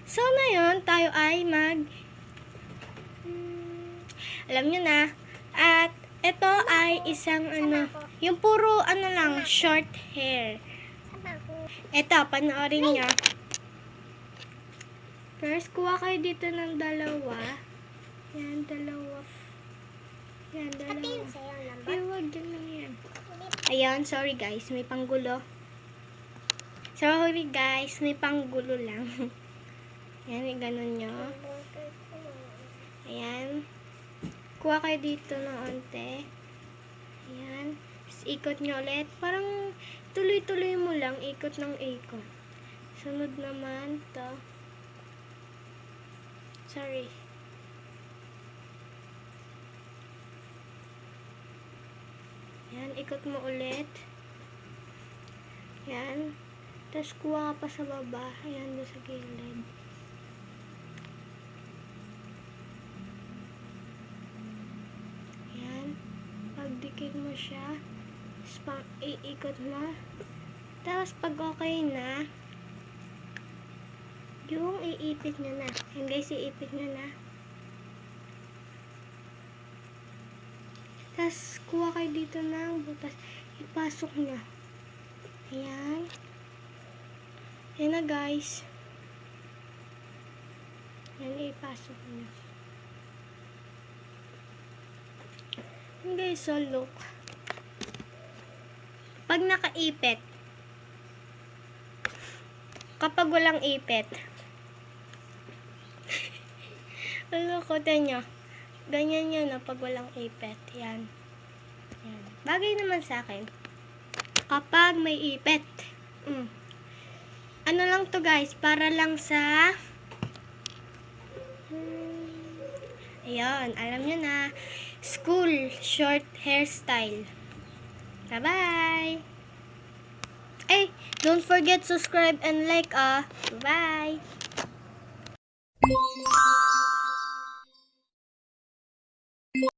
So, ngayon, tayo ay alam nyo na. At, ito ay isang yung puro lang, short hair. Ito, panoorin nyo. First, kuha kayo dito ng dalawa. Yan, dalawa. Yan, dalawa. Ay, wag dyan lang yan. Ayan, sorry guys, may panggulo. Sorry guys, may panggulo lang. Yan, ganun nyo. Ayan. Kuha kayo dito ng onte. Ayan. Tapos ikot nyo ulit. Parang tuloy-tuloy mo lang. Ikot ng ikot. Sunod naman to. Sorry. Ayan. Ikot mo ulit. Ayan. Tapos kuha ka pa sa baba. Ayan, doon sa gilid. Pagdikit mo siya, iikot mo. Tapos pag okay na, yung iipit nyo na. Yan guys, iipit nyo na. Tapos kuha kayo dito ng butas. Ipasok nyo. Ayan. Yan na guys. Yan, ipasok nyo. Guys, so look. Pag nakaipit, kapag walang ipit, lukutin nyo. Ganyan yun pag walang ipit. Yan. Yan. Bagay naman sa akin. Kapag may ipit. Ano lang to guys, para lang sa ayun, alam nyo na. School short hairstyle. Bye-bye! Hey, don't forget subscribe and like, Bye-bye!